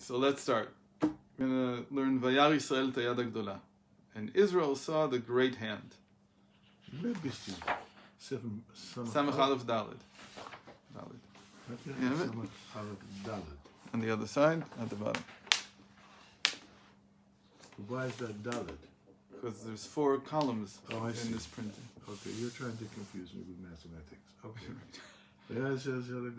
So let's start. We're going to learn Vayar Yisrael Tayad Agdola. And Israel saw the great hand. Where bist du? Samach Aleph Daled. Samach Aleph Daled. On the other side, at the bottom. Why is that Daled? Because there's 4 columns in this printing. Okay, you're trying to confuse me with mathematics. Okay. Okay. Vayar Yisrael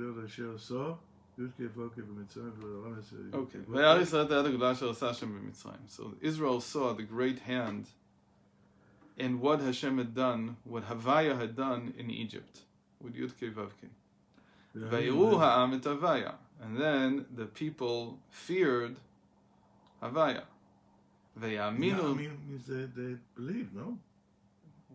Tayad Agdola Asher Aseh Hashem b'Mitzrayim. So Israel saw the great hand and what Hashem had done, what Havayah had done in Egypt with Yud Kei Vav Kei. Vayiru ha'am et Havayah. And then the people feared Havayah. Vayaminu means they believe, no?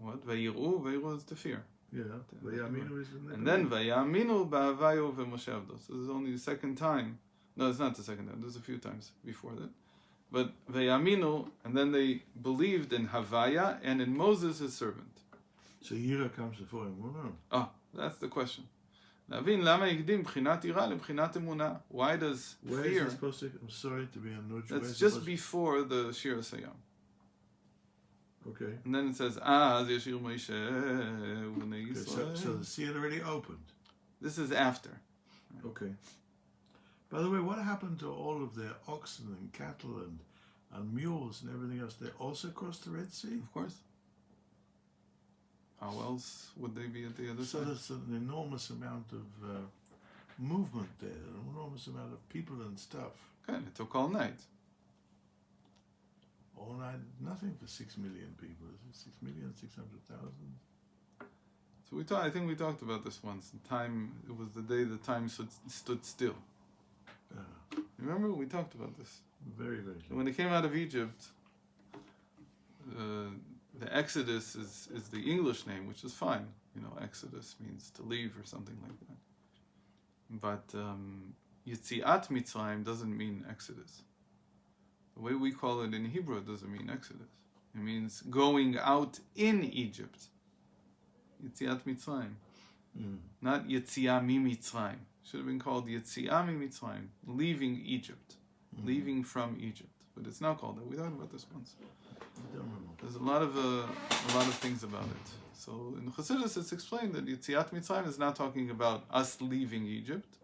What? Vayiru is to fear. Yeah. Vayaminu is in the and then Vayaminu ba'Havayah v'Moshe Avdo. So this is only the second time. No, it's not the second time. There's a few times before that. But Vayaminu, and then they believed in Havayah and in Moses, his servant. So Yira comes before him, no? Oh, that's the question. Why does Where fear? is it supposed to? I'm sorry to be unnatural. That's just before the Shir Sayam. Okay. And then it says, Yeshir Moshe B'nei Okay, Yisrael. so the sea had already opened. This is after. Okay. By the way, what happened to all of their oxen and cattle and mules and everything else? They also crossed the Red Sea? Of course. How else would they be at the other So side? there's an enormous amount of movement there, an enormous amount of people and stuff. Okay, it took all night. All night, nothing for 6 million people. Is it 6,600,000? So I think we talked about this once. It was the day the time stood still. Remember, we talked about this. Very, very. When they came out of Egypt, the Exodus is the English name, which is fine. Exodus means to leave or something like that. But Yetziat Mitzrayim doesn't mean Exodus. The way we call it in Hebrew, it doesn't mean Exodus. It means going out in Egypt. Yetziat Mitzrayim. Not Yetziah mi Mitzrayim. Should have been called Yetziah mi Mitzrayim, leaving Egypt, leaving from Egypt. But it's not called that. We talked about this once. There's a lot of things about it. So in Chassidus, it's explained that Yetziat Mitzrayim is not talking about us leaving Egypt.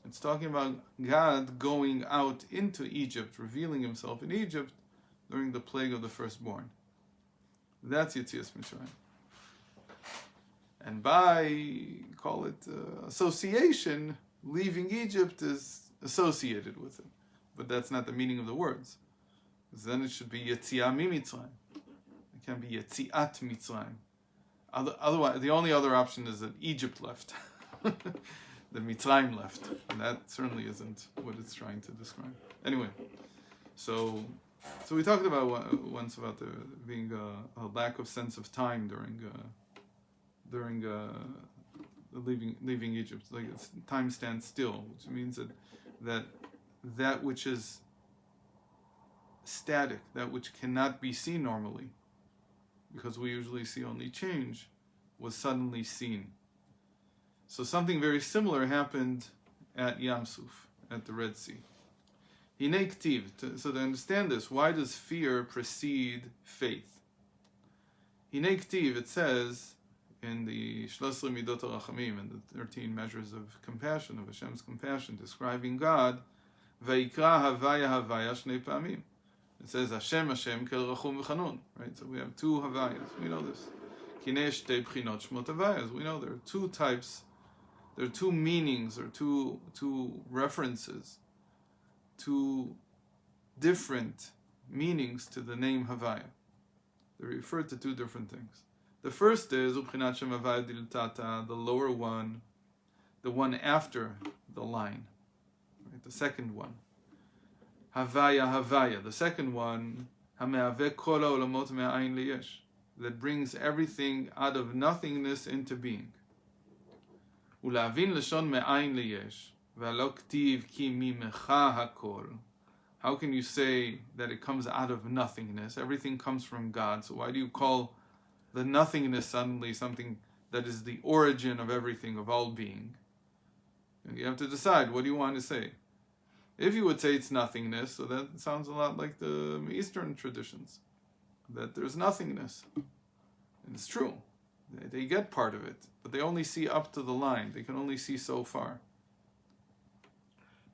It's talking about God going out into Egypt, revealing Himself in Egypt during the plague of the firstborn. That's Yetziat Mitzrayim. And by, call it association, leaving Egypt is associated with it. But that's not the meaning of the words. Because then it should be Yetziah mi Mitzrayim. It can't be Yetziat Mitzrayim. Otherwise, the only other option is that Egypt left. The Mitzrayim left. And that certainly isn't what it's trying to describe. Anyway, so we talked about once about there being a lack of sense of time during leaving Egypt. Like time stands still, which means that which is static, that which cannot be seen normally, because we usually see only change, was suddenly seen. So something very similar happened at Yam Suf, at the Red Sea. Hinei Ktiv. So to understand this, why does fear precede faith? Hinei Ktiv, it says in the 13 Midot HaRachamim, and the 13 measures of compassion, of Hashem's compassion, describing God, Vayikra Havayah Havayah Shnei Pamim. It says Hashem Hashem Kel Rachum V'Chanun. Right? So we have 2 Havayahs. We know this. Kinei Shtei B'chinot Shmot Havayahs. We know there are 2 types. There are 2 meanings, or two references, 2 different meanings to the name Havayah. They refer to 2 different things. The first is Ubchinat Shem Havayah Diltata, the lower one, the one after the line. Right? The second one. Havayah, Havayah. The second one, Hamehaveh Kol HaOlamot Me'ayin Liyesh, that brings everything out of nothingness into being. Ulavin Lashon Me'ayin Liyesh, Ve'lo Ktiv Ki Mimecha HaKol. How can you say that it comes out of nothingness? Everything comes from God. So why do you call the nothingness suddenly something that is the origin of everything, of all being? And you have to decide, what do you want to say? If you would say it's nothingness, so that sounds a lot like the Eastern traditions, that there's nothingness. And it's true. They get part of it, but they only see up to the line. They can only see so far.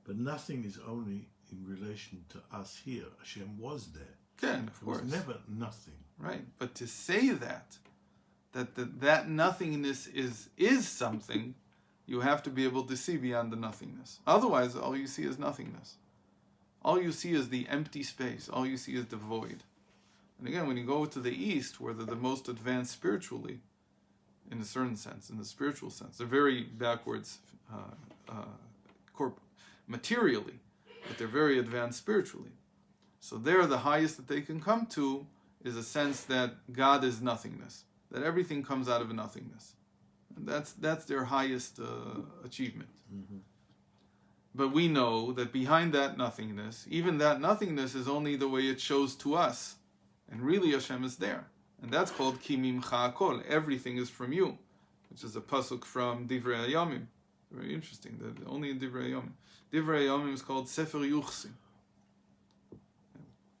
But nothing is only in relation to us here. Hashem was there. Yeah, of course. It was never nothing. Right, but to say that nothingness is something, you have to be able to see beyond the nothingness. Otherwise, all you see is nothingness. All you see is the empty space. All you see is the void. And again, when you go to the East, where they're the most advanced spiritually, in a certain sense, in the spiritual sense, they're very backwards materially, but they're very advanced spiritually. So there, the highest that they can come to is a sense that God is nothingness, that everything comes out of nothingness. And that's their highest achievement. Mm-hmm. But we know that behind that nothingness, even that nothingness is only the way it shows to us. And really Hashem is there. And that's called Ki Mimcha Hakol. Everything is from you, which is a pasuk from Divrei Hayamim. Very interesting, that only in Divrei Hayamim. Divrei Hayamim is called Sefer Yuchsin.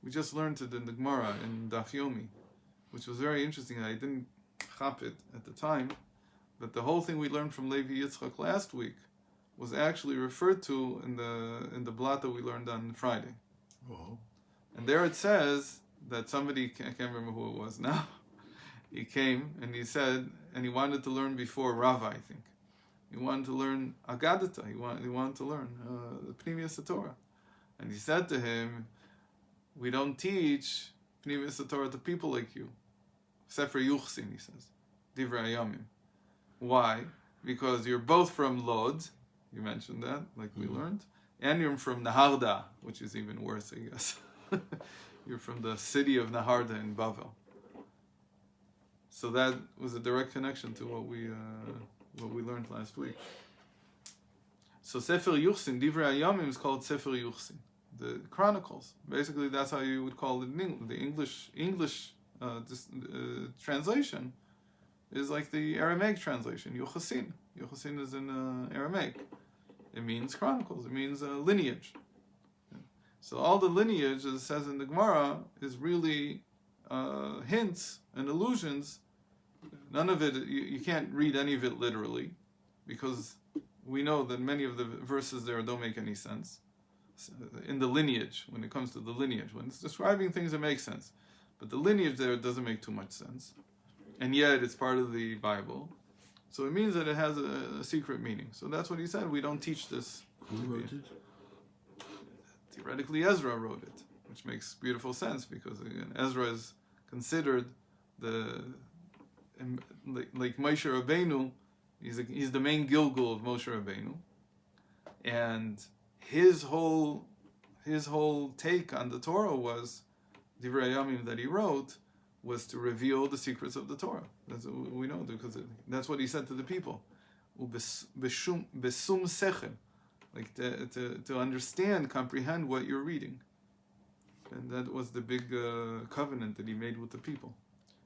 We just learned it in the Gemara, in Daf Yomi, which was very interesting. I didn't chop it at the time, but the whole thing we learned from Levi Yitzchak last week was actually referred to in the blot that we learned on Friday. Oh. And there it says that somebody, I can't remember who it was now, he came and he said, and he wanted to learn before Rava, I think. He wanted to learn Agadata, he wanted to learn the Pnimius Torah. And he said to him, we don't teach Pnimius Torah to people like you. Sefer Yuchsin, he says. Divrei Hayamim. Why? Because you're both from Lod, you mentioned that, like we learned, and you're from Naharda, which is even worse, I guess. You're from the city of Naharda in Bavel. So that was a direct connection to what we learned last week. So Sefer Yuchsin, Divrei Hayamim is called Sefer Yuchsin, the Chronicles. Basically, that's how you would call it in English. The English translation is like the Aramaic translation, Yuchasin. Yuchasin is in Aramaic. It means chronicles. It means lineage. So all the lineage, as it says in the Gemara, is really hints and allusions. None of it, you can't read any of it literally, because we know that many of the verses there don't make any sense. In the lineage, when it comes to the lineage, when it's describing things that make sense. But the lineage there doesn't make too much sense. And yet it's part of the Bible. So it means that it has a secret meaning. So that's what he said. We don't teach this. Who wrote it? Theoretically, Ezra wrote it, which makes beautiful sense because again, Ezra is considered like Moshe Rabbeinu. He's the main Gilgul of Moshe Rabbeinu, and his whole take on the Torah was Divrei Hayamim that he wrote was to reveal the secrets of the Torah. That's what we know because that's what he said to the people. Besum sechel. Like to understand, comprehend what you're reading. And that was the big covenant that he made with the people.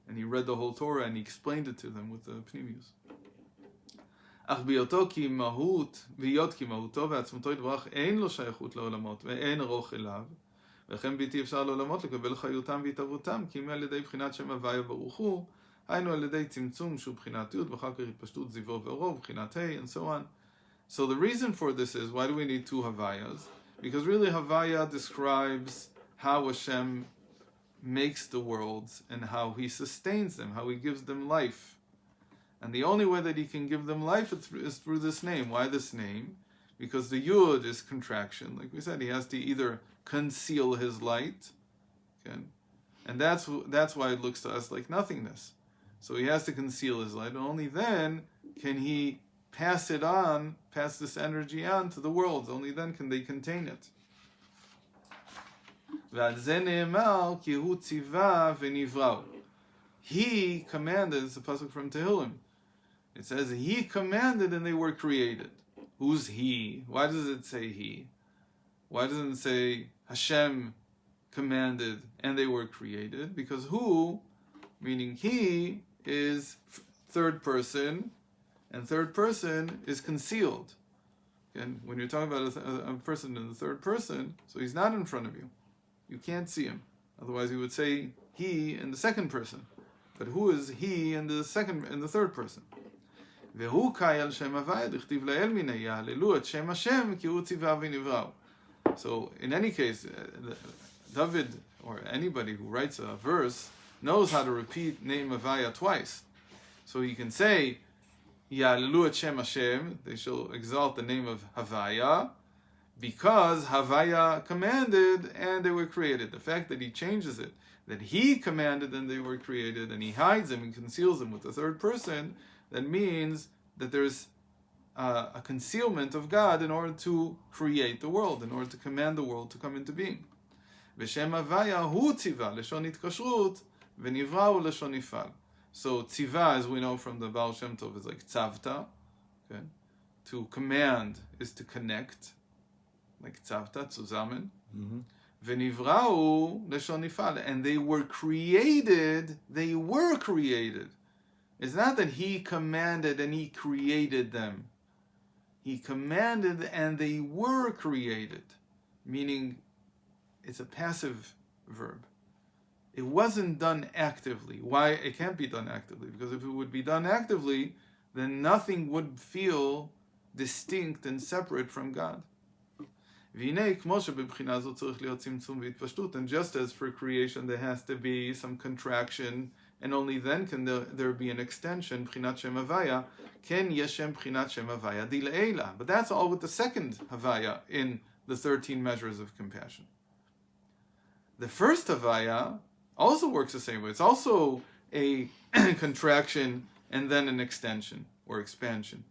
And he read the whole Torah and he explained it to them with the Pnimius. אך בהיותו כי מהות, והיות כי מהותו ועצמותו יתברך אין לו שייכות לעולמות ואין רוך אליו, ולכן בלתי אפשר לעולמות לקבל חיותם והתערותם, כי אם על ידי בחינת שם הוויה ברוך הוא, היינו על ידי צמצום שהוא בחינת י' ואחר כך התפשטות זיוו ואורו, בחינת ה', and so on. So the reason for this is, why do we need two Havayas? Because really Havayah describes how Hashem makes the worlds and how he sustains them, how he gives them life. And the only way that he can give them life is through this name. Why this name? Because the Yud is contraction. Like we said, he has to either conceal his light, okay? And that's why it looks to us like nothingness. So he has to conceal his light, and only then can he pass this energy on to the worlds. Only then can they contain it. He commanded, it's a pasuk from Tehillim. It says, he commanded and they were created. Who's he? Why does it say he? Why doesn't it say Hashem commanded and they were created? Because who, meaning he, is third person, and third person is concealed. And when you're talking about a person in the third person, so he's not in front of you. You can't see him. Otherwise, you would say he in the second person. But who is he in the third person? והוא קאי על שם הוויה, דכתיב לאל מיני, יהללו את שם השם, כי הוא ציווה ונבראו. So, in any case, David, or anybody who writes a verse, knows how to repeat name Havayah twice. So he can say, יהללו את שם השם, they shall exalt the name of Havayah, because Havayah commanded and they were created. The fact that he changes it, that he commanded and they were created, and he hides them and conceals them with the third person, that means that there's a concealment of God in order to create the world, in order to command the world to come into being. V'shem Havayah hu tziva, leshon itkashrut, v'nivrahu leshon ifal. So tziva, as we know from the Baal Shem Tov, is like tzavta. Okay? To command is to connect, like tzavta, zusammen. V'nivrahu leshon ifal. And they were created. It's not that he commanded and he created them. He commanded and they were created. Meaning, it's a passive verb. It wasn't done actively. Why? It can't be done actively. Because if it would be done actively, then nothing would feel distinct and separate from God. And just as for creation there has to be some contraction, and only then can there be an extension, B'chinat Shem Havayah, Ken Yeshem B'chinat Shem Havayah Dile'ela. But that's all with the second Havayah in the 13 measures of compassion. The first Havayah also works the same way. It's also a contraction and then an extension or expansion.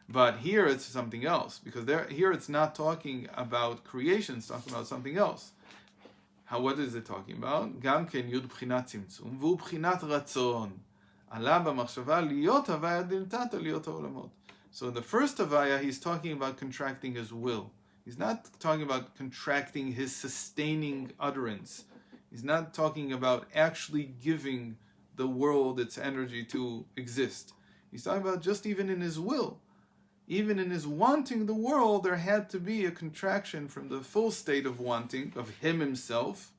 But here it's something else, because here it's not talking about creation, it's talking about something else. What is it talking about? גם כן י' בחינת צמצום, והוא בחינת רצון. עלה במחשבה להיות הוויה דלתתא להיות העולמות. So in the first Havayah, he's talking about contracting his will. He's not talking about contracting his sustaining utterance. He's not talking about actually giving the world its energy to exist. He's talking about just even in his will. Even in his wanting the world, there had to be a contraction from the full state of wanting, of him himself,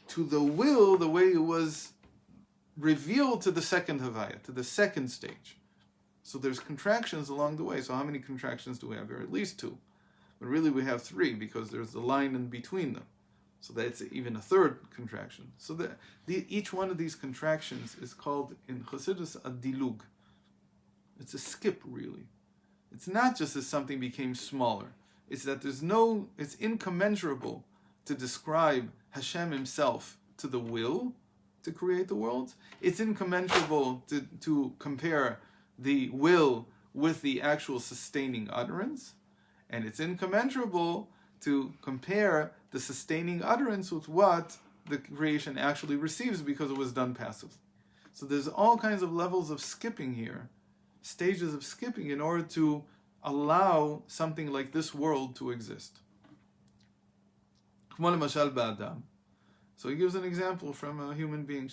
to the will, the way it was revealed to the second Havayah, to the second stage. So there's contractions along the way. So how many contractions do we have here? At least 2. But really we have 3, because there's the line in between them. So that's even a third contraction. So each one of these contractions is called, in Chassidus, a dilug. It's a skip, really. It's not just that something became smaller. It's that it's incommensurable to describe Hashem himself to the will to create the world. It's incommensurable to compare the will with the actual sustaining utterance. And it's incommensurable to compare the sustaining utterance with what the creation actually receives because it was done passively. So there's all kinds of levels of skipping here, stages of skipping, in order to allow something like this world to exist. So he gives an example from a human being.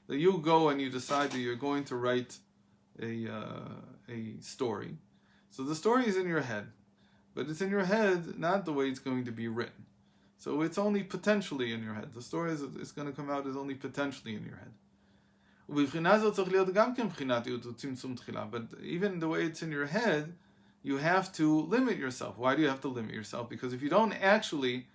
That you go and you decide that you're going to write a story. So the story is in your head, but it's in your head not the way it's going to be written. So it's only potentially in your head. The story is going to come out as only potentially in your head. But even the way it's in your head, you have to limit yourself. Why do you have to limit yourself? Because if you don't actually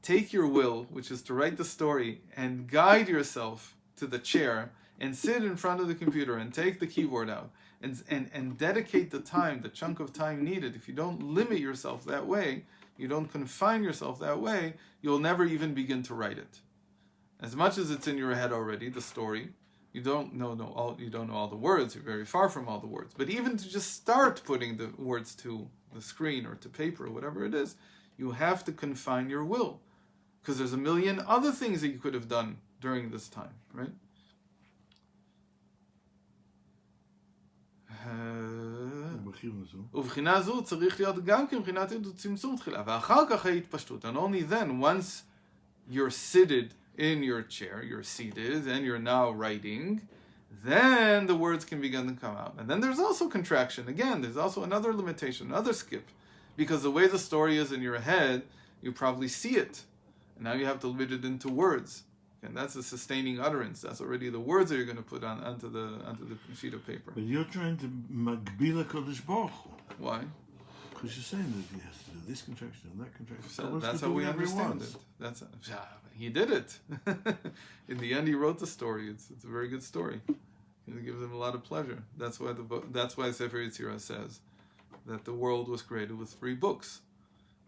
take your will, which is to write the story, and guide yourself to the chair, and sit in front of the computer, and take the keyboard out, and dedicate the time, the chunk of time needed, if you don't limit yourself that way, you don't confine yourself that way, you'll never even begin to write it. As much as it's in your head already, the story, you don't know all the words, you're very far from all the words. But even to just start putting the words to the screen or to paper or whatever it is, you have to confine your will. Because there's a million other things that you could have done during this time, right? ובחינה זו צריך להיות גם כבחינת צמצום תחילה, ואחר כך ההתפשטות. And only then, once you're seated in your chair, you're seated, and you're now writing, then the words can begin to come out. And then there's also contraction. Again, there's also another limitation, another skip. Because the way the story is in your head, you probably see it. And now you have to limit it into words. And that's a sustaining utterance. That's already the words that you're going to put onto the sheet of paper. But you're trying to magbila Kodesh Baruch Hu. Why? Because you're saying that he has to do this contraction and that contraction. So that's how we understand it. He did it. In the end, he wrote the story. It's a very good story. It gives him a lot of pleasure. That's why Sefer Yetzirah says that the world was created with 3 books,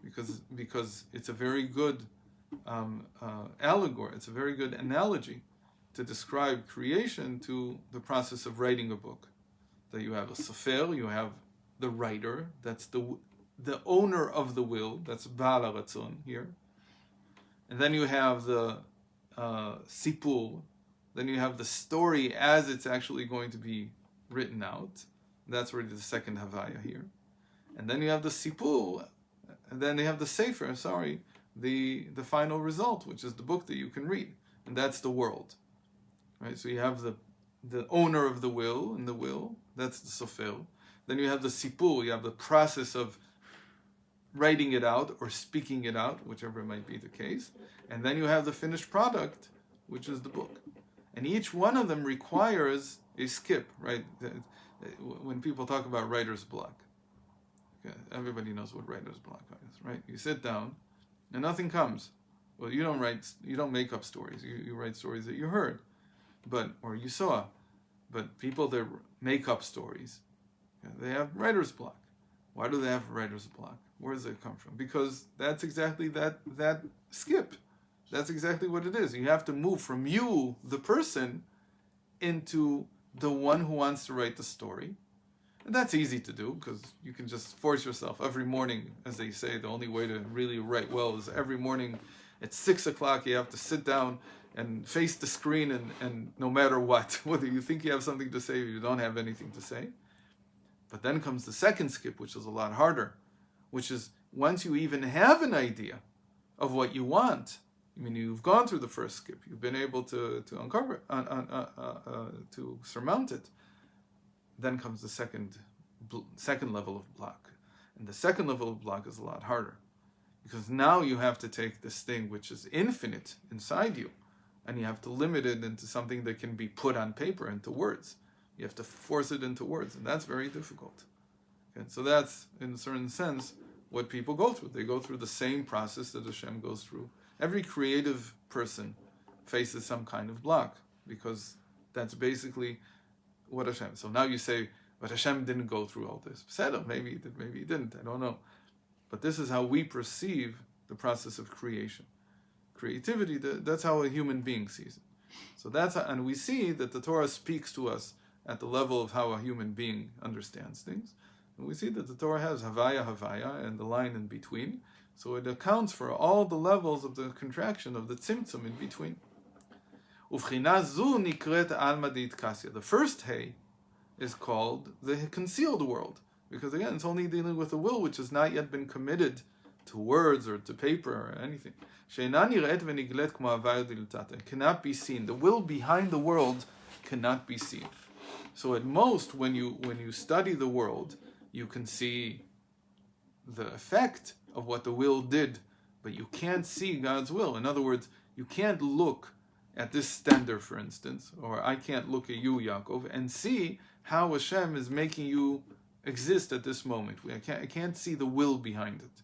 because it's a very good allegory. It's a very good analogy to describe creation to the process of writing a book. That you have a sefer, you have the writer, that's the owner of the will, that's Baal HaRatzon here. And then you have the sipur, then you have the story as it's actually going to be written out. That's already the second Havayah here. And then you have the sipur, and then you have the sefer, the final result, which is the book that you can read. And that's the world. Right? So you have the owner of the will, and the will, that's the sefer. Then you have the sipur, you have the process of writing it out or speaking it out, whichever might be the case. And then you have the finished product, which is the book. And each one of them requires a skip, right? When people talk about writer's block, everybody knows what writer's block is, right? You sit down and nothing comes. Well, you don't make up stories. You write stories that you heard, or you saw. But people that make up stories, they have writer's block. Why do they have writer's block? Where does it come from? Because that's exactly that skip. That's exactly what it is. You have to move from you, the person, into the one who wants to write the story. And that's easy to do, because you can just force yourself every morning, as they say. The only way to really write well is every morning at 6 o'clock you have to sit down and face the screen, and no matter what, whether you think you have something to say or you don't have anything to say. But then comes the second skip, which is a lot harder, which is once you even have an idea of what you want, I mean, you've gone through the first skip, you've been able to uncover it, to surmount it. Then comes the second level of block. And the second level of block is a lot harder, because now you have to take this thing which is infinite inside you, and you have to limit it into something that can be put on paper, into words. You have to force it into words, and that's very difficult. And so that's, in a certain sense, what people go through. They go through the same process that Hashem goes through. Every creative person faces some kind of block, because that's basically what Hashem. So now you say, but Hashem didn't go through all this. Maybe he did, maybe he didn't, I don't know. But this is how we perceive the process of creation. Creativity, that's how a human being sees it. So and we see that the Torah speaks to us at the level of how a human being understands things. And we see that the Torah has Havayah, and the line in between. So it accounts for all the levels of the contraction of the tzimtzum in between. The first hay is called the concealed world, because again, it's only dealing with the will which has not yet been committed to words or to paper or anything. It cannot be seen. The will behind the world cannot be seen. So at most, when you study the world, you can see the effect of what the will did, but you can't see God's will. In other words, you can't look at this stender, for instance, or I can't look at you, Yaakov, and see how Hashem is making you exist at this moment. I can't see the will behind it.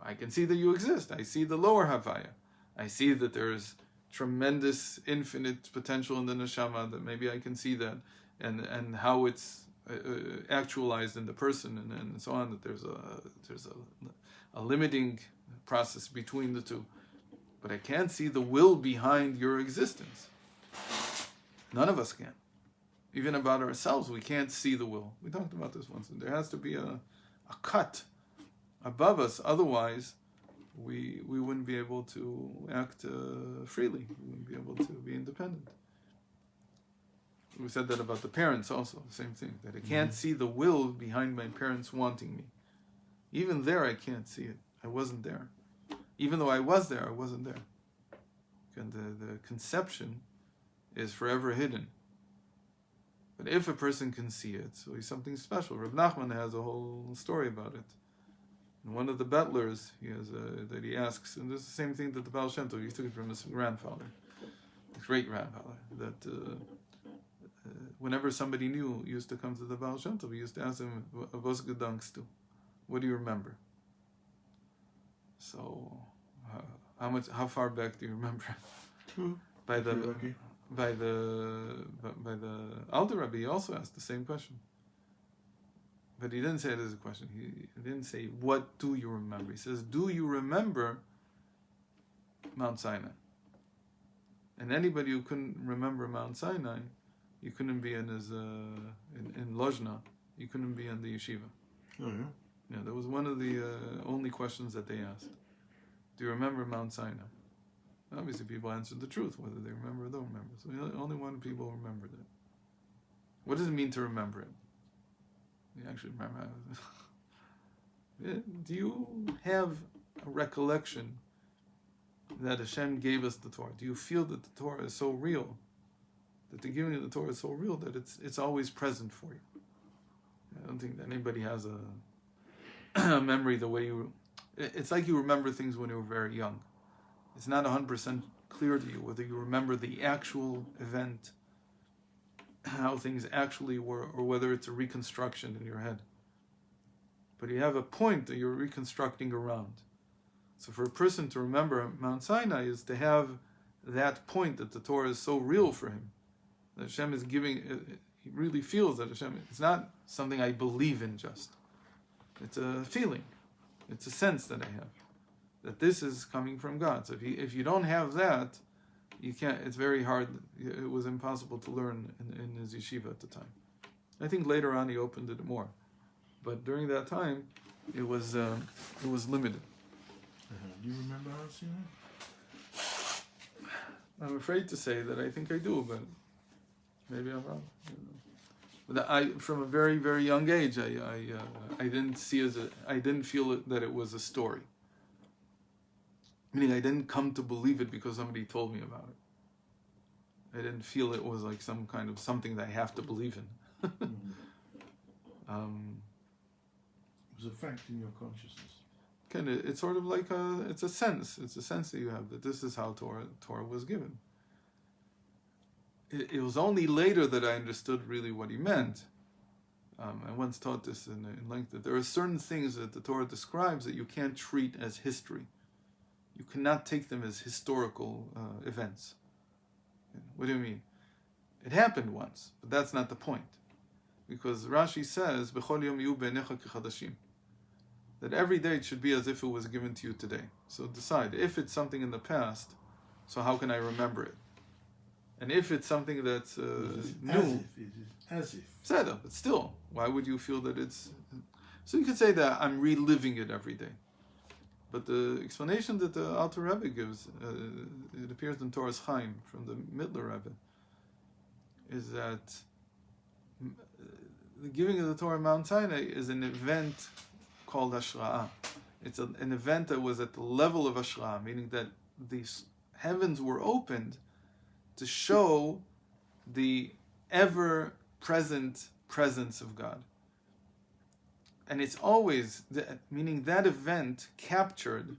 I can see that you exist. I see the lower Havayah. I see that there is tremendous, infinite potential in the neshama, that maybe I can see that, and how it's actualized in the person, and so on, that there's a limiting process between the two. But I can't see the will behind your existence. None of us can. Even about ourselves, we can't see the will. We talked about this once. There has to be a cut above us, otherwise we wouldn't be able to act freely. We wouldn't be able to be independent. We said that about the parents also, the same thing, that I can't see the will behind my parents wanting me. Even there, I can't see it. I wasn't there. Even though I was there, I wasn't there. And the conception is forever hidden. But if a person can see it, so he's something special. Reb Nachman has a whole story about it. And one of the betlers that he asks, and this is the same thing that the Baal Shem Tov, he took it from his grandfather, his great-grandfather, that whenever somebody new used to come to the Baal Shem Tov, he used to ask him, "Was gedankst du? What do you remember?" So, how far back do you remember? By the Alter Rebbe, he also asked the same question, but he didn't say it as a question. He didn't say, "What do you remember?" He says, "Do you remember Mount Sinai?" And anybody who couldn't remember Mount Sinai, you couldn't be in his in Lozna. You couldn't be in the yeshiva. Oh yeah. Yeah, that was one of the only questions that they asked. Do you remember Mount Sinai? Obviously, people answered the truth, whether they remember or don't remember. So only one people remembered it. What does it mean to remember it? You actually remember it. Do you have a recollection that Hashem gave us the Torah? Do you feel that the Torah is so real, that the giving of the Torah is so real that it's always present for you? I don't think that anybody has a memory the way you... It's like you remember things when you were very young. It's not 100% clear to you whether you remember the actual event, how things actually were, or whether it's a reconstruction in your head. But you have a point that you're reconstructing around. So for a person to remember Mount Sinai is to have that point that the Torah is so real for him. That Hashem is giving, he really feels that Hashem, it's not something I believe in just. It's a feeling. It's a sense that I have. That this is coming from God. So if you don't have that, you can't, it's very hard, it was impossible to learn in his yeshiva at the time. I think later on he opened it more. But during that time, it was limited. Do you remember how Sinai? I'm afraid to say that I think I do, but maybe I'm wrong. But from a very, very young age, I didn't see I didn't feel that it was a story. Meaning I didn't come to believe it because somebody told me about it. I didn't feel it was like some kind of something that I have to believe in. It was a fact in your consciousness. It's sort of like it's a sense. It's a sense that you have that this is how Torah was given. It was only later that I understood really what he meant. I once taught this in length, that there are certain things that the Torah describes that you can't treat as history. You cannot take them as historical events. What do you mean? It happened once, but that's not the point. Because Rashi says, "B'chol yom yu b'einecha kechadashim," that every day it should be as if it was given to you today. So decide, if it's something in the past, so how can I remember it? And if it's something that's new... As if. But still, why would you feel that it's... So you could say that I'm reliving it every day. But the explanation that the Alter Rebbe gives, it appears in Torah's Chaim, from the Mittler Rebbe, is that the giving of the Torah Mount Sinai is an event called Hashra'ah. It's an event that was at the level of Hashra'ah, meaning that the heavens were opened to show the ever-present presence of God. And it's always, meaning that event captured,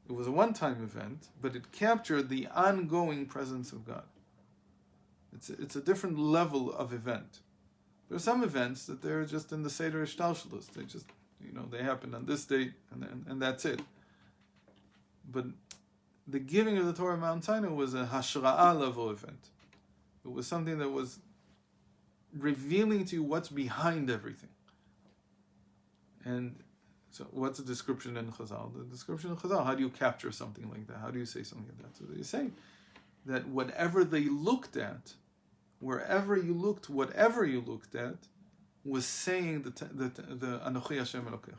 it was a one-time event, but it captured the ongoing presence of God. It's a different level of event. There are some events that they're just in the Seder Ishtalshalos. They just, they happen on this date, and that's it. But the giving of the Torah Mount Sinai was a Hashra'ah level event. It was something that was revealing to you what's behind everything. And so what's the description in Chazal? The description in Chazal, how do you capture something like that? How do you say something like that? So they say that whatever they looked at, wherever you looked, whatever you looked at, was saying the Anochi Hashem Elokecha,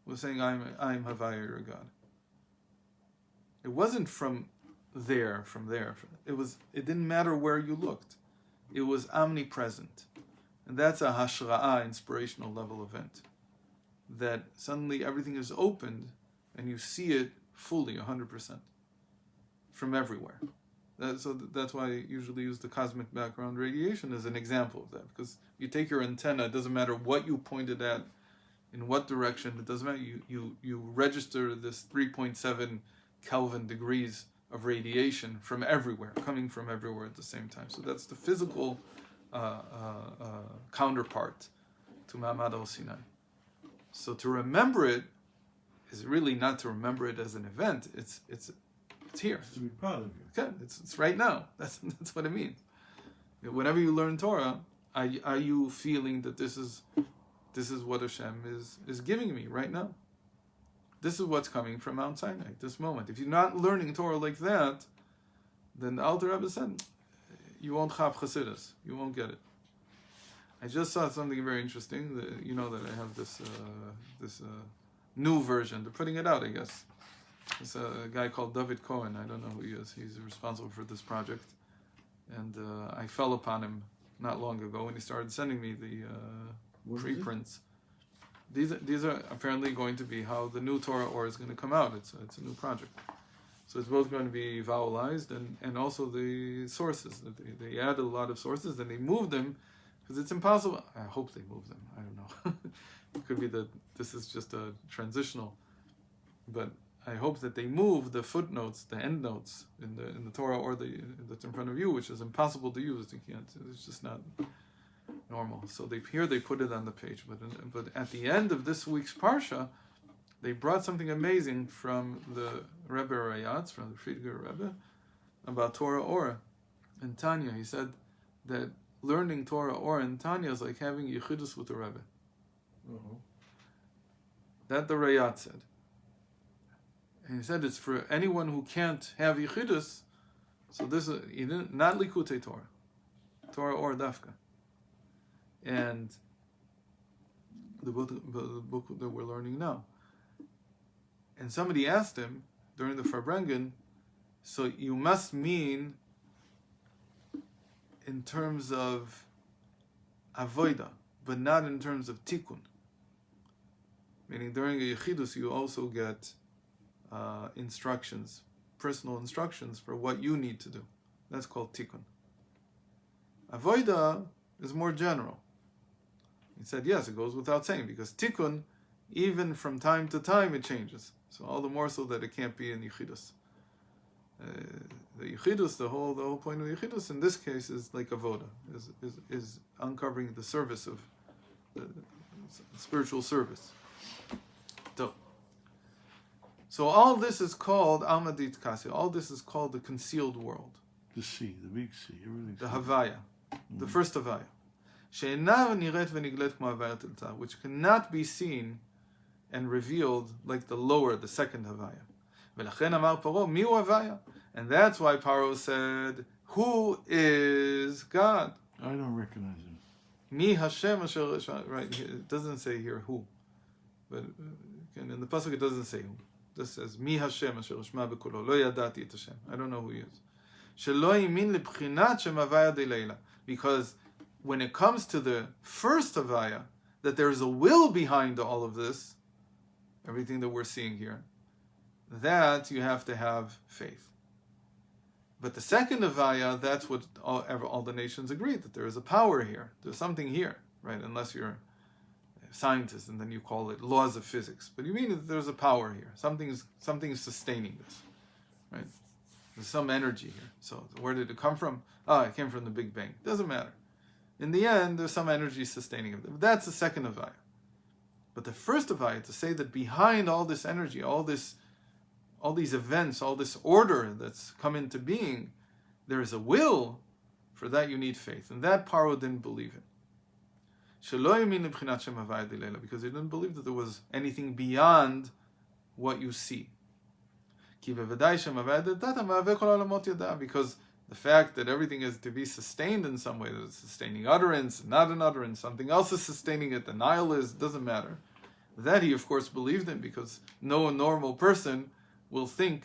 was saying I'm Havayah, your God. It wasn't from there. It didn't matter where you looked. It was omnipresent. And that's a Hashra'ah, inspirational level event. That suddenly everything is opened and you see it fully, 100%, from everywhere. That's why I usually use the cosmic background radiation as an example of that. Because you take your antenna, it doesn't matter what you pointed at, in what direction, it doesn't matter. You register this 3.7 Kelvin degrees of radiation from everywhere, coming from everywhere at the same time. So that's the physical counterpart to Ma'amad al-Sinai. So to remember it is really not to remember it as an event. It's here. It's to be part of you. Okay, it's right now. That's what it means. Whenever you learn Torah, are you feeling that this is what Hashem is giving me right now? This is what's coming from Mount Sinai, this moment. If you're not learning Torah like that, then the Alter Rebbe said, you won't have Chassidus. You won't get it. I just saw something very interesting. You know that I have this new version. They're putting it out, I guess. It's a guy called David Cohen. I don't know who he is. He's responsible for this project. And I fell upon him not long ago when he started sending me the preprints. These are apparently going to be how the new Torah Or is going to come out. It's a new project. So it's both going to be vowelized and also the sources. They added a lot of sources and they moved them because it's impossible. I hope they move them. I don't know. It could be that this is just a transitional. But I hope that they move the footnotes, the endnotes in the Torah Or that's in front of you, which is impossible to use. You can't. It's just not normal. So they put it on the page. But at the end of this week's parsha, they brought something amazing from the Rebbe Rayatz, from the Friedger Rebbe, about Torah Or and Tanya. He said that learning Torah Or and Tanya is like having Yechidus with the Rebbe. Uh-huh. That the Rayatz said. And he said it's for anyone who can't have Yechidus. So this is not Likutei Torah, Torah Or Dafka. And the book that we're learning now. And somebody asked him during the Farbrengen, so you must mean in terms of avoida, but not in terms of tikkun. Meaning during a yechidus you also get instructions, personal instructions for what you need to do. That's called tikkun. Avoida is more general. He said, yes, it goes without saying, because tikkun, even from time to time, it changes. So all the more so that it can't be in Yechidus. The Yechidus, the whole point of Yechidus in this case is like avoda, is uncovering the service of the spiritual service. So all this is called Almadit Kasi. All this is called the concealed world. The sea, the big sea, everything's The Havayah, the first Havayah. Which cannot be seen and revealed like the lower, the second Havayah. And that's why Paro said, who is God? I don't recognize him. Mi Hashem asher, right, it doesn't say here who. But in the Pasuk it doesn't say who. It just says, Mi Hashem asher shma bekulo, lo yadati et Hashem. I don't know who he is. Shelo yimin lebchinat shem Havayah de leila. Because when it comes to the first Havayah, that there is a will behind all of this, everything that we're seeing here, that you have to have faith. But the second Havayah, that's what all the nations agree, that there is a power here. There's something here, right? Unless you're a scientist and then you call it laws of physics. But you mean that there's a power here. Something's sustaining this, right? There's some energy here. So where did it come from? It came from the Big Bang. Doesn't matter. In the end, there's some energy sustaining it. That's the second Havayah. But the first Havayah, to say that behind all this energy, all these events, all this order that's come into being, there is a will, for that you need faith. And that Paro didn't believe it. Because he didn't believe that there was anything beyond what you see. Because the fact that everything is to be sustained in some way, that it's sustaining utterance, not an utterance, something else is sustaining it, the nihilist, doesn't matter. That he, of course, believed in, because no normal person will think,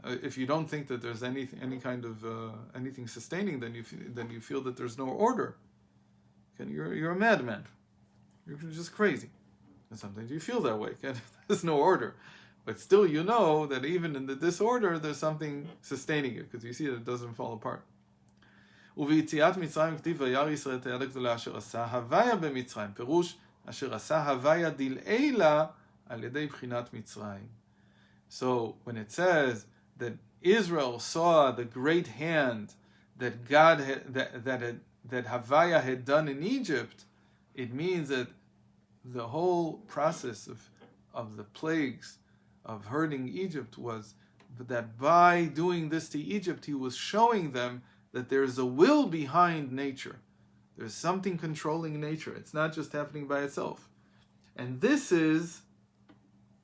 if you don't think that there's any kind of anything sustaining, then you feel that there's no order. You're a madman. You're just crazy. And sometimes you feel that way. There's no order. But still, you know that even in the disorder, there's something sustaining it, because you see that it doesn't fall apart. וביציאת מצרים כתיב וירא ישראל את היד הגדולה אשר עשה הוויה במצרים, פירוש אשר עשה הוויה דלעילה על ידי בחינת מצרים. So when it says that Israel saw the great hand that God had, that Havayah had done in Egypt, it means that the whole process of the plagues of hurting Egypt was that by doing this to Egypt, he was showing them that there's a will behind nature. There's something controlling nature. It's not just happening by itself. And this is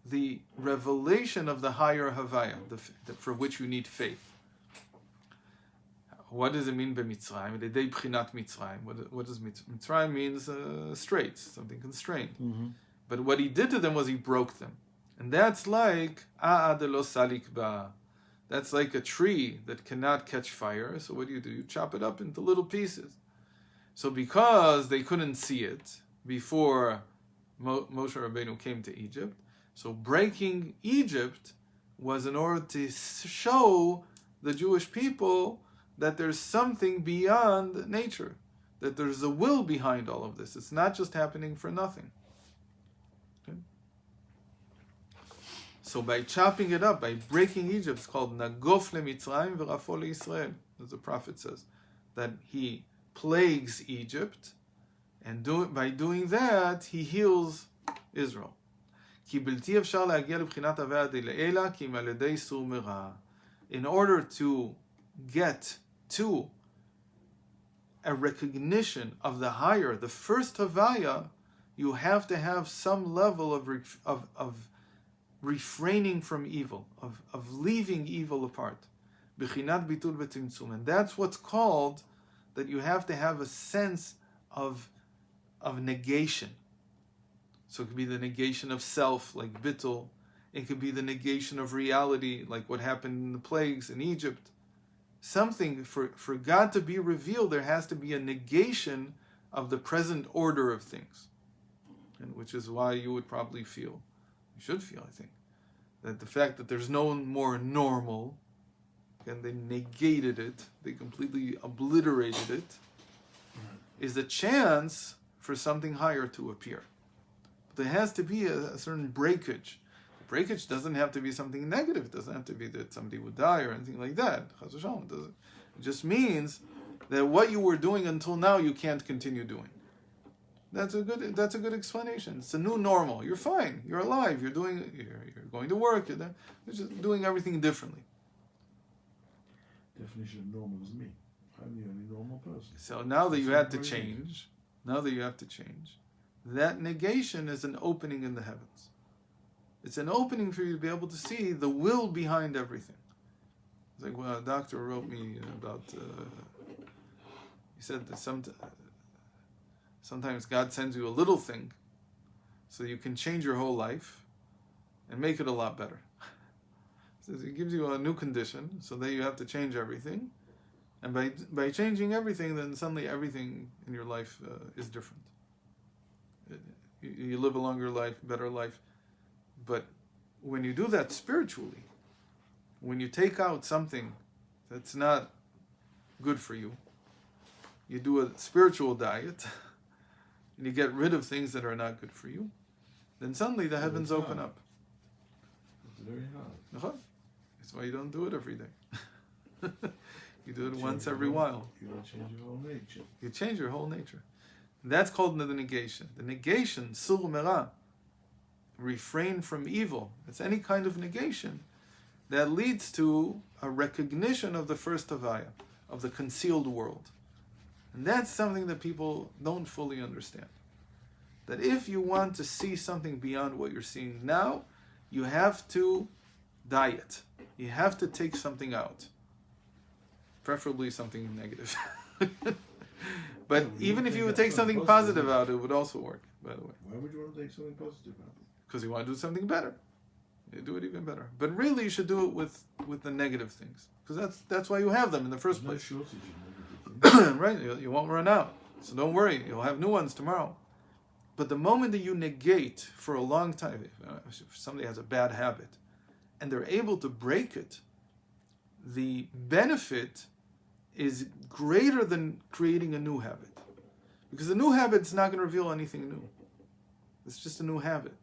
the revelation of the higher Havayah, for which you need faith. What does it mean by Mitzrayim? L'edei b'chinat Mitzrayim. What does Mitzrayim means? Straight, something constrained. Mm-hmm. But what he did to them was he broke them. And that's like A'a de lo salik ba. That's like a tree that cannot catch fire. So what do? You chop it up into little pieces. So because they couldn't see it before Moshe Rabbeinu came to Egypt, so breaking Egypt was in order to show the Jewish people that there's something beyond nature, that there's a will behind all of this. It's not just happening for nothing. Okay? So by chopping it up, by breaking Egypt, it's called Nagof leMitzrayim v'rafo leYisrael, as the prophet says, that he plagues Egypt, and by doing that, he heals Israel. In order to get to a recognition of the higher, the first Havayah, you have to have some level of refraining from evil, of leaving evil apart. And that's what's called, that you have to have a sense of negation. So it could be the negation of self, like bittul. It could be the negation of reality, like what happened in the plagues in Egypt. Something, for God to be revealed, there has to be a negation of the present order of things. And which is why you would probably feel, you should feel, I think, that the fact that there's no more normal, and they negated it, they completely obliterated it, is a chance for something higher to appear. But there has to be a certain breakage. Breakage doesn't have to be something negative. It doesn't have to be that somebody would die or anything like that. It just means that what you were doing until now, you can't continue doing. That's a good explanation. It's a new normal. You're fine. You're alive. You're going to work. You're just doing everything differently. Definition of normal is me. I'm the only normal person. So now that you had to change, that negation is an opening in the heavens. It's an opening for you to be able to see the will behind everything. It's like, well, a doctor wrote me about, he said that sometimes God sends you a little thing so you can change your whole life and make it a lot better. So he gives you a new condition, so that you have to change everything. And by changing everything, then suddenly everything in your life is different. You live a longer life, better life. But when you do that spiritually, when you take out something that's not good for you, you do a spiritual diet, and you get rid of things that are not good for you, then suddenly the heavens open up. It's very hard. That's why you don't do it every day. You do it once every while. You don't change your whole nature. You change your whole nature. That's called the negation. The negation, sur mera, refrain from evil. It's any kind of negation that leads to a recognition of the first Havayah, of the concealed world. And that's something that people don't fully understand. That if you want to see something beyond what you're seeing now, you have to diet. You have to take something out. Preferably something negative. But even if you would take something positive out, it would also work, by the way. Why would you want to take something positive out? Because you want to do something better. You do it even better. But really, you should do it with the negative things. Because that's why you have them in the first place. No shortage of negative things. Right? You won't run out. So don't worry. You'll have new ones tomorrow. But the moment that you negate for a long time, if somebody has a bad habit, and they're able to break it, the benefit is greater than creating a new habit. Because a new habit's not going to reveal anything new. It's just a new habit.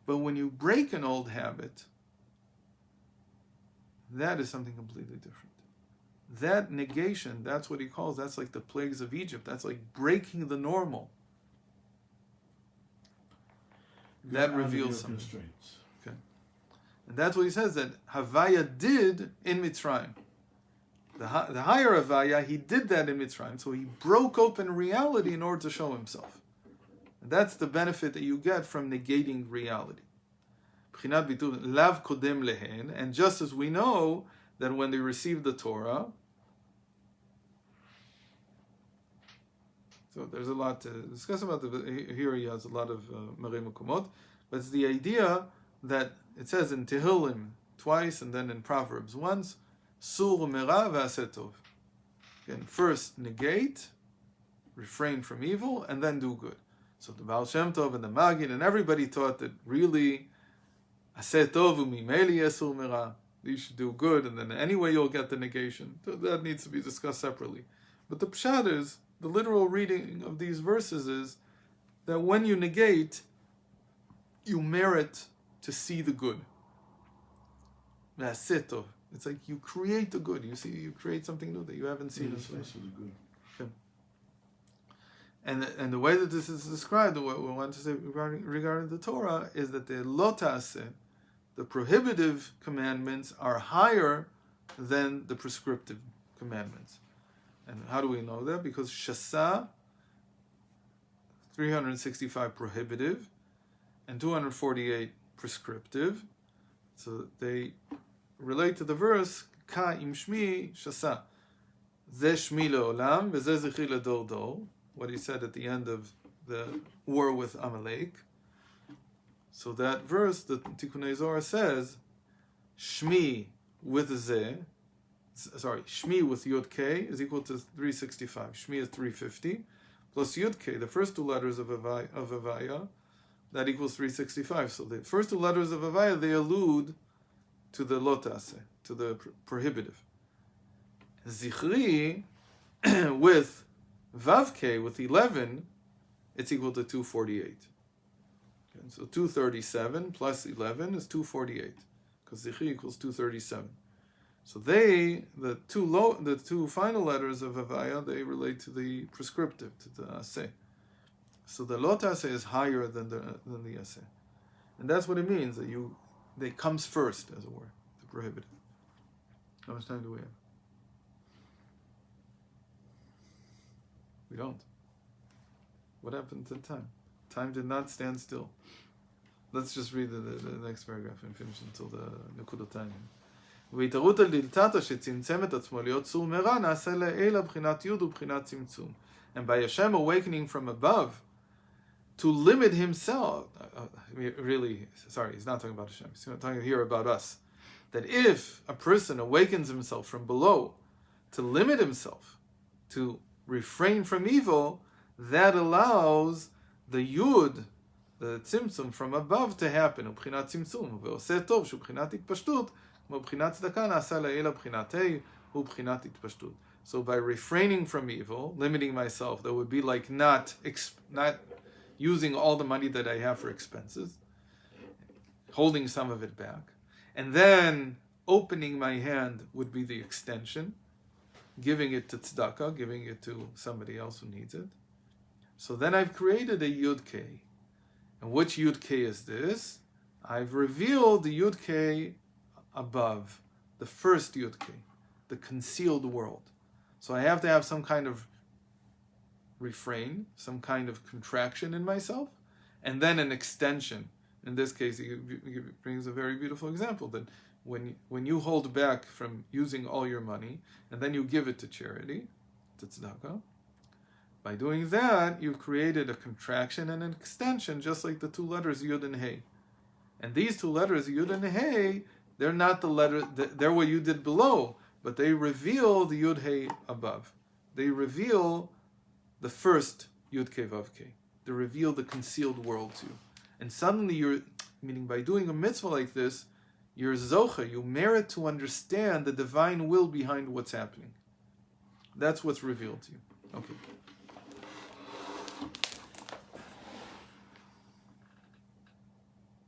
But when you break an old habit, that is something completely different. That negation, that's what he calls, that's like the plagues of Egypt. That's like breaking the normal. That reveals something. Okay. And that's what he says that Havayah did in Mitzrayim. The higher Havayah, he did that in Mitzrayim. So he broke open reality in order to show himself. And that's the benefit that you get from negating reality. Lav kodem lehen, and just as we know that when they received the Torah, so there's a lot to discuss about here. He has a lot of Marei Makomot, but it's the idea that it says in Tehillim twice and then in Proverbs once, Sur mera v'aseh tov. Again, first negate, refrain from evil, and then do good. So the Baal Shem Tov and the Magid and everybody thought that really aseh tov u'mimeli sur mera. You should do good, and then anyway you'll get the negation. So that needs to be discussed separately. But the pshat is, the literal reading of these verses is that when you negate, you merit to see the good. Aseh tov. It's like you create the good. You see, you create something new that you haven't seen. Okay. And the way that this is described, what we want to say regarding the Torah is that the lo ta'aseh, the prohibitive commandments, are higher than the prescriptive commandments. And how do we know that? Because shasa, 365 prohibitive, and 248 prescriptive. So they relate to the verse, Ka im shmi shasa. Ze shmi le'olam, v'ze zechi ledor dor. What he said at the end of the war with Amalek. So that verse, the Tikkunei Zohar says, Shmi with Shmi with Yud K is equal to 365. Shmi is 350, plus Yud K, the first two letters of Havayah, that equals 365. So the first two letters of Havayah, they allude to the lo ta'aseh, to the prohibitive. Zichri with Vav K, with 11, it's equal to 248. Okay, so 237 plus 11 is 248, because Zichri equals 237. So the two final letters of Havayah, they relate to the prescriptive, to the aseh. So the lo ta'aseh is higher than the aseh, and that's what it means that they comes first, as it were, the prohibitive. How much time do we have? We don't. What happened to time? Time did not stand still. Let's just read the next paragraph and finish until the נקודתיים. והתערות הדלתתא שצמצם את עצמו להיות סור מרע נעשה לעילה בחינת יוד ובחינת צמצום. And by Hashem awakening from above to limit himself, really, sorry, he's not talking about Hashem, he's talking here about us, that if a person awakens himself from below to limit himself, to refrain from evil, that allows the yud, the tzimtzum from above to happen. ובחינת צמצום, ועושה טוב שהוא בחינת התפשטות, כמו בחינת צדקה נעשה לעילה בחינת ה' הוא בחינת התפשטות. So by refraining from evil, limiting myself, that would be like not using all the money that I have for expenses, holding some of it back, and then opening my hand would be the extension, giving it to tzedakah, giving it to somebody else who needs it. So then I've created a Yud K. And which Yud K is this? I've revealed the Yud K above, the first Yud K, the concealed world. So I have to have some kind of refrain, some kind of contraction in myself, and then an extension. In this case, he brings a very beautiful example that when you hold back from using all your money, and then you give it to charity, to tzedakah, by doing that, you've created a contraction and an extension, just like the two letters Yud and Hey. And these two letters, Yud and Hey, they're not the letter, they're what you did below, but they reveal the Yud Hey above. They reveal the first Yud K Vav K. They reveal the concealed world to you. And suddenly meaning by doing a mitzvah like this, You're zocha, you merit to understand the divine will behind what's happening. That's what's revealed to you. Okay.